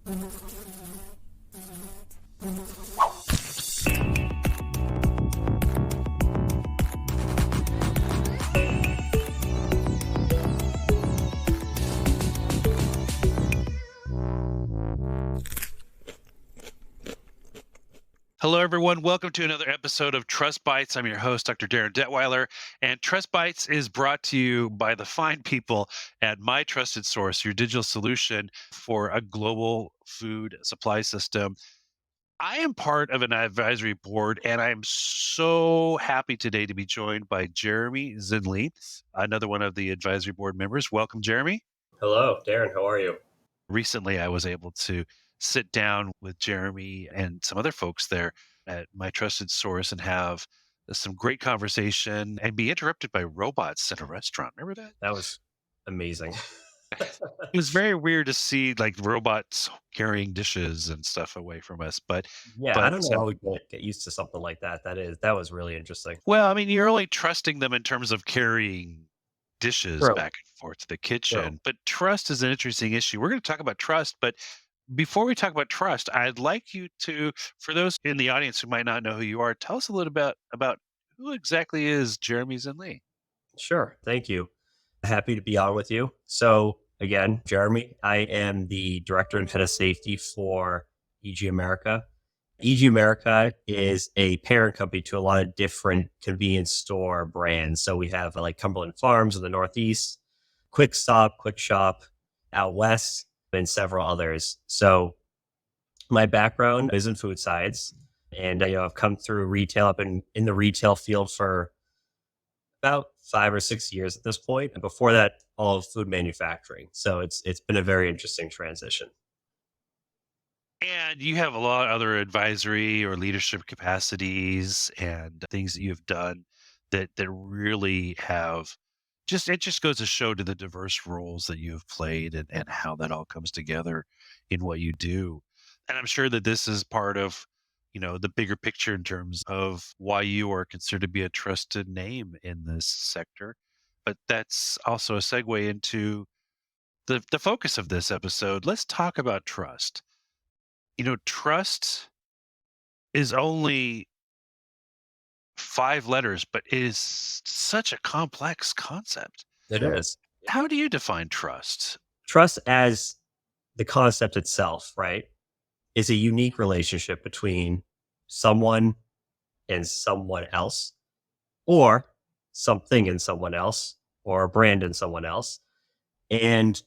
Hello, everyone. Welcome to another episode of Trust Bites. I'm your host, Dr. Darren Detweiler, and Trust Bites is brought to you by the fine people at My Trusted Source, your digital solution for a global food supply system. I am part of an advisory board, and I'm so happy today to be joined by Jeremy Zenlea, another one of the advisory board members. Welcome, Jeremy. Hello, Darren. How are you? Recently, I was able to sit down with Jeremy and some other folks there at My Trusted Source and have some great conversation and be interrupted by robots at a restaurant. Remember that? That was amazing. It was very weird to see like robots carrying dishes and stuff away from us. But, Yeah, I but don't know how we get used to something like that. That was really interesting. well, I mean, you're only trusting them in terms of carrying dishes True, back and forth to the true. kitchen. But trust is an interesting issue. We're going to talk about trust, but before we talk about trust, I'd like you to, for those in the audience who might not know who you are, tell us a little bit about who exactly is Jeremy Zenlea. Sure. Thank you. Happy to be on with you. So again, Jeremy, I am the director and head of safety for EG America. EG America is a parent company to a lot of different convenience store brands. So we have like Cumberland Farms in the Northeast, Quick Stop, Quick Shop out west, and several others. So my background is in food science, and I've come through retail. I've been in the retail field for about 5 or 6 years at this point, and before that, all of food manufacturing. So it's been a very interesting transition. And you have a lot of other advisory or leadership capacities and things that you've done that really have just it just goes to show to the diverse roles that you have played and how that all comes together in what you do. And I'm sure that this is part of, the bigger picture in terms of why you are considered to be a trusted name in this sector. But that's also a segue into the focus of this episode. Let's talk about trust. Trust is only 5 letters, but it is such a complex concept. It is. How do you define trust? Trust as the concept itself, right, is a unique relationship between someone and someone else, or something and someone else, or a brand and someone else. And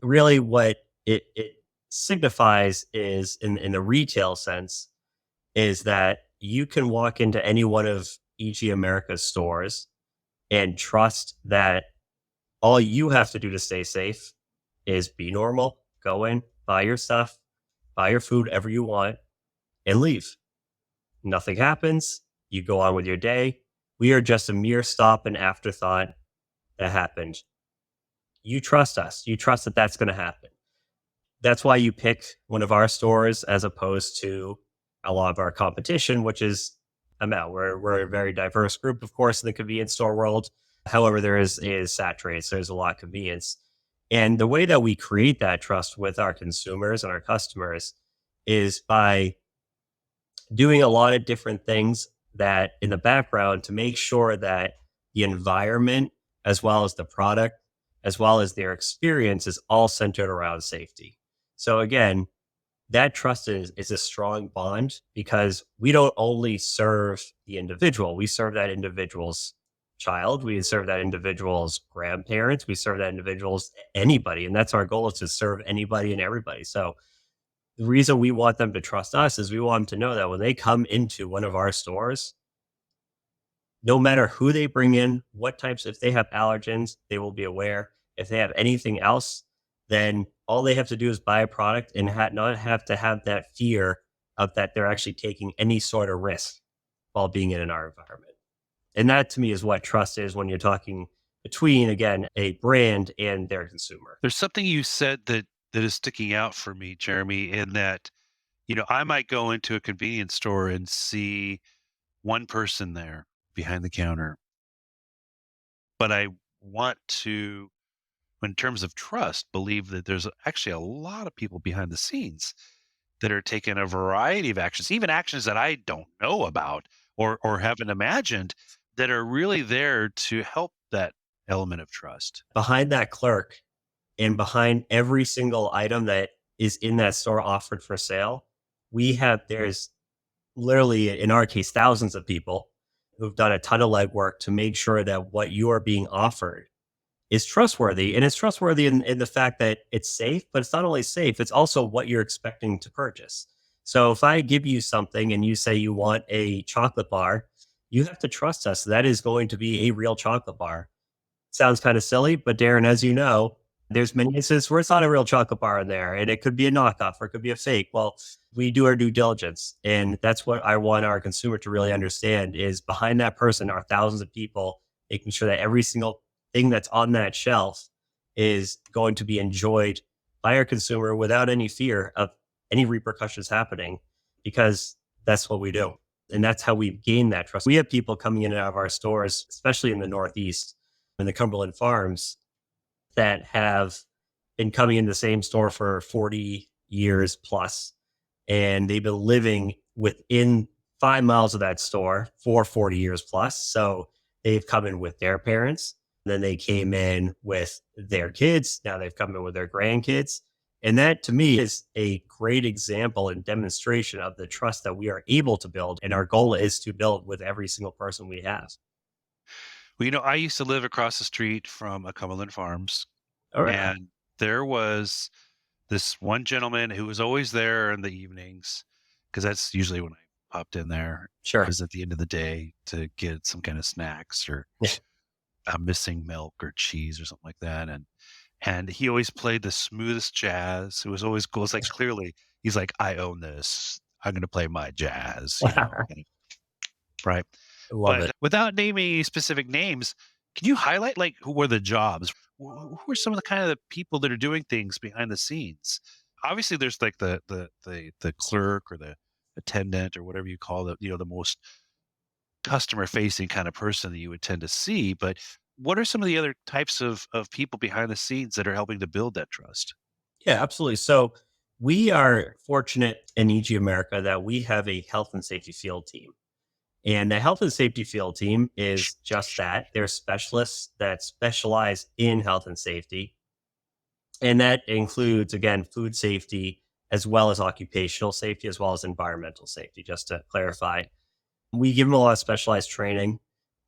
really, what it signifies is, in the retail sense, is that you can walk into any one of EG America's stores and trust that all you have to do to stay safe is be normal, go in, buy your stuff, buy your food ever you want, and leave. Nothing happens. You go on with your day. We are just a mere stop and afterthought that happened. You trust us. You trust that that's going to happen. That's why you pick one of our stores as opposed to a lot of our competition, which is amount. We're a very diverse group, of course, in the convenience store world. However, there is saturated, so there's a lot of convenience. And the way that we create that trust with our consumers and our customers is by doing a lot of different things that in the background to make sure that the environment, as well as the product, as well as their experience, is all centered around safety. So again, that trust is a strong bond because we don't only serve the individual, we serve that individual's child, we serve that individual's grandparents, we serve that individual's anybody. And that's our goal, is to serve anybody and everybody. So the reason we want them to trust us is we want them to know that when they come into one of our stores, no matter who they bring in, what types, if they have allergens, they will be aware. If they have anything else, then all they have to do is buy a product and not have to have that fear of that they're actually taking any sort of risk while being in our environment. And that to me is what trust is when you're talking between, again, a brand and their consumer. There's something you said that is sticking out for me, Jeremy, in that, I might go into a convenience store and see one person there behind the counter, but I want to in terms of trust, believe that there's actually a lot of people behind the scenes that are taking a variety of actions, even actions that I don't know about or haven't imagined, that are really there to help that element of trust. Behind that clerk and behind every single item that is in that store offered for sale, there's literally, in our case, thousands of people who've done a ton of legwork to make sure that what you are being offered is trustworthy. And it's trustworthy in the fact that it's safe, but it's not only safe, it's also what you're expecting to purchase. So if I give you something and you say you want a chocolate bar, you have to trust us. That is going to be a real chocolate bar. Sounds kind of silly, but Darren, as you know, there's many instances where it's not a real chocolate bar in there and it could be a knockoff or it could be a fake. Well, we do our due diligence. And that's what I want our consumer to really understand is behind that person are thousands of people making sure that every single thing that's on that shelf is going to be enjoyed by our consumer without any fear of any repercussions happening because that's what we do. And that's how we gain that trust. We have people coming in and out of our stores, especially in the Northeast in the Cumberland Farms that have been coming into the same store for 40 years plus, and they've been living within 5 miles of that store for 40 years plus. So they've come in with their parents, then they came in with their kids. Now they've come in with their grandkids. And that to me is a great example and demonstration of the trust that we are able to build. And our goal is to build with every single person we have. Well, I used to live across the street from a Cumberland Farms, All right. and there was this one gentleman who was always there in the evenings because that's usually when I popped in there. Sure. Was at the end of the day to get some kind of snacks or Yeah. I'm missing milk or cheese or something like that. And he always played the smoothest jazz. It was always cool. It's like clearly he's like, I own this. I'm gonna play my jazz, kind of, right? I love But it. without naming specific names, can you highlight like who were the jobs? Who are some of the kind of the people that are doing things behind the scenes? Obviously, there's like the clerk or the attendant or whatever you call it, the most customer facing kind of person that you would tend to see. But what are some of the other types of people behind the scenes that are helping to build that trust? Yeah, absolutely. So we are fortunate in EG America that we have a health and safety field team. And the health and safety field team is just that. They're specialists that specialize in health and safety. And that includes, again, food safety, as well as occupational safety, as well as environmental safety, just to clarify. We give them a lot of specialized training.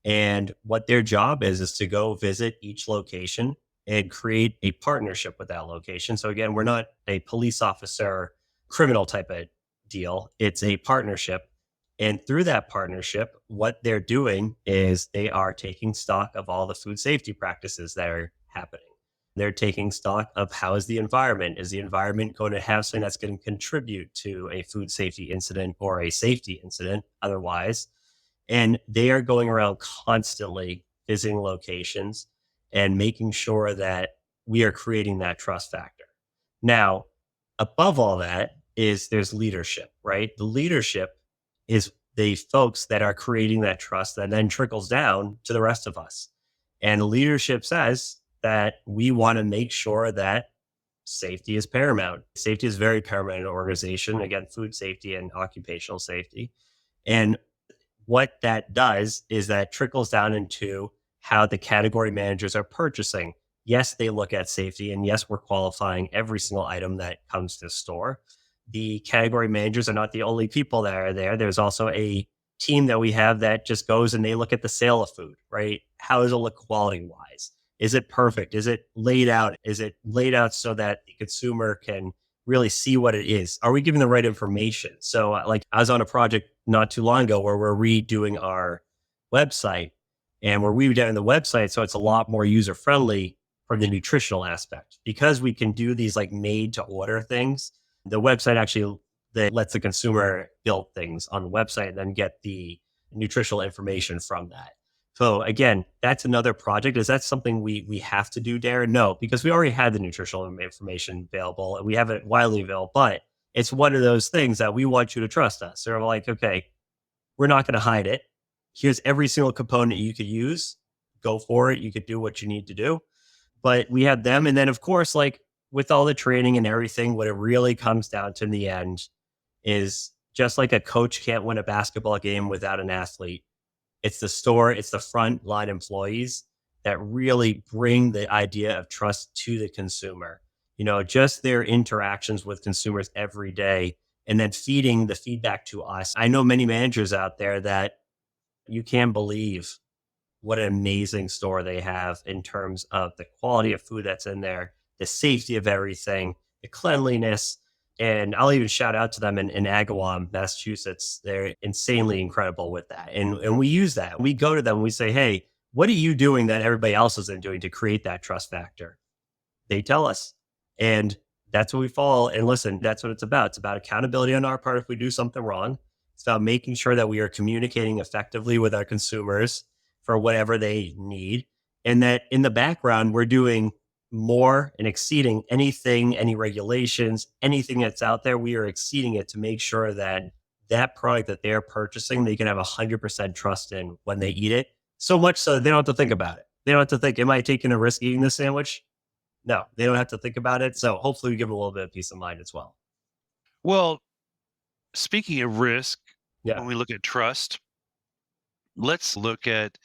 And what their job is to go visit each location and create a partnership with that location. So again, we're not a police officer, criminal type of deal. It's a partnership. And through that partnership, what they're doing is they are taking stock of all the food safety practices that are happening. They're taking stock of how is the environment? Is the environment going to have something that's going to contribute to a food safety incident or a safety incident otherwise? And they are going around constantly visiting locations and making sure that we are creating that trust factor. Now, above all that is there's leadership, right? The leadership is the folks that are creating that trust that then trickles down to the rest of us. And leadership says that we want to make sure that safety is paramount. Safety is very paramount in an organization. Again, food safety and occupational safety. And what that does is that trickles down into how the category managers are purchasing. Yes, they look at safety, and yes, we're qualifying every single item that comes to the store. The category managers are not the only people that are there. There's also a team that we have that just goes and they look at the sale of food, right? How does it look quality wise? Is it perfect? Is it laid out? Is it laid out so that the consumer can really see what it is? Are we giving the right information? So, like, I was on a project not too long ago where we're redoing our website and we're redoing the website so it's a lot more user friendly from the nutritional aspect because we can do these like made to order things. The website actually that lets the consumer build things on the website and then get the nutritional information from that. So again, that's another project. Is that something we have to do, Darren? No, because we already had the nutritional information available and we have it widely available. But it's one of those things that we want you to trust us. So we're like, okay, we're not going to hide it. Here's every single component you could use. Go for it. You could do what you need to do. But we have them. And then, of course, like with all the training and everything, what it really comes down to in the end is just like a coach can't win a basketball game without an athlete. It's the store, it's the front line employees that really bring the idea of trust to the consumer. Just their interactions with consumers every day and then feeding the feedback to us. I know many managers out there that you can't believe what an amazing store they have in terms of the quality of food that's in there, the safety of everything, the cleanliness. And I'll even shout out to them in Agawam, Massachusetts. They're insanely incredible with that. And we use that. We go to them and we say, hey, what are you doing that everybody else isn't doing to create that trust factor? They tell us. And that's what we follow. And listen, that's what it's about. It's about accountability on our part if we do something wrong. It's about making sure that we are communicating effectively with our consumers for whatever they need. And that in the background, we're doing more and exceeding anything, any regulations, anything that's out there. We are exceeding it to make sure that that product that they're purchasing, they can have 100% trust in when they eat it. So much so they don't have to think about it. They don't have to think, am I taking a risk eating this sandwich? No, they don't have to think about it. So hopefully we give them a little bit of peace of mind as well. Well, speaking of risk, Yeah. when we look at trust, let's look at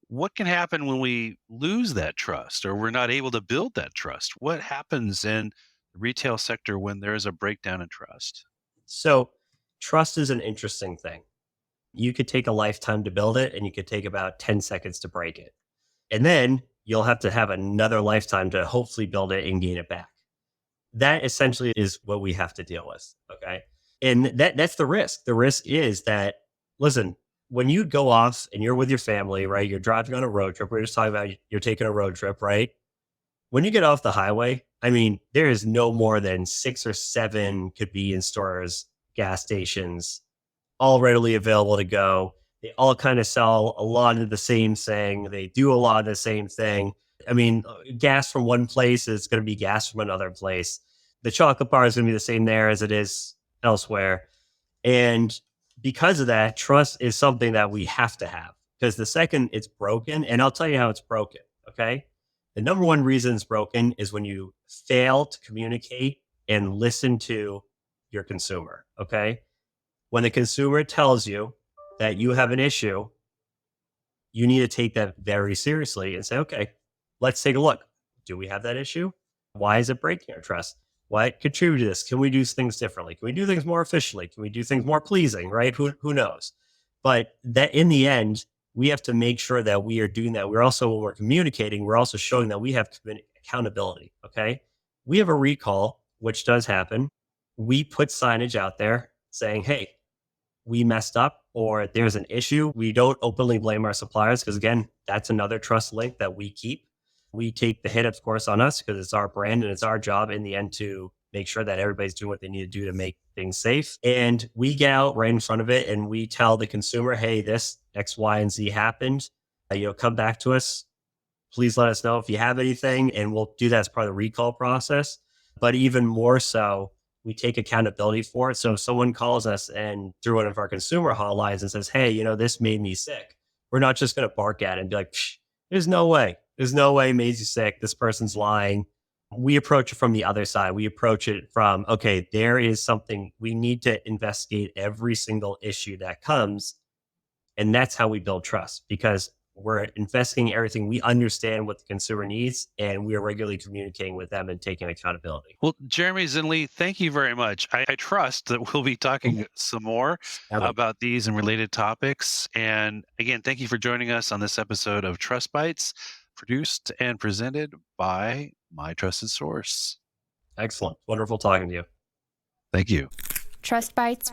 what can happen when we lose that trust or we're not able to build that trust. What happens in the retail sector when there is a breakdown in trust? So trust is an interesting thing. You could take a lifetime to build it and you could take about 10 seconds to break it. And then you'll have another lifetime to hopefully build it and gain it back. That essentially is what we have to deal with. Okay. And that's the risk. The risk is that, listen, when you go off and you're with your family, right? You're driving on a road trip. We're just talking about you're taking a road trip, right? When you get off the highway, I mean, there is no more than 6 or 7 convenience stores, gas stations, all readily available to go. They all kind of sell a lot of the same thing. They do a lot of the same thing. I mean, gas from one place is going to be gas from another place. The chocolate bar is going to be the same there as it is elsewhere. And because of that, trust is something that we have to have because the second it's broken, and I'll tell you how it's broken. Okay. The number one reason it's broken is when you fail to communicate and listen to your consumer. Okay. When the consumer tells you that you have an issue, you need to take that very seriously and say, okay, let's take a look. Do we have that issue? Why is it breaking our trust? What contributed to this? Can we do things differently? Can we do things more efficiently? Can we do things more pleasing? Right? Who knows? But that in the end, we have to make sure that we are doing that. We're also, when we're communicating, we're also showing that we have accountability. Okay. We have a recall, which does happen. We put signage out there saying, hey, we messed up or there's an issue. We don't openly blame our suppliers because, again, that's another trust link that we keep. We take the hit, of course, on us because it's our brand and it's our job in the end to make sure that everybody's doing what they need to do to make things safe. And we get out right in front of it and we tell the consumer, hey, this X, Y, and Z happened. Come back to us. Please let us know if you have anything, and we'll do that as part of the recall process. But even more so, we take accountability for it. So if someone calls us and through one of our consumer hotlines and says, hey, this made me sick, we're not just going to bark at it and be like, there's no way. There's no way it made you sick. This person's lying. We approach it from the other side. We approach it from, okay, there is something we need to investigate every single issue that comes. And that's how we build trust because we're investigating everything. We understand what the consumer needs and we are regularly communicating with them and taking accountability. Well, Jeremy Zenlea, thank you very much. I trust that we'll be talking some more Absolutely. about these and related topics. And again, thank you for joining us on this episode of Trust Bites, produced and presented by My Trusted Source. Excellent. Wonderful talking to you. Thank you. Trust Bites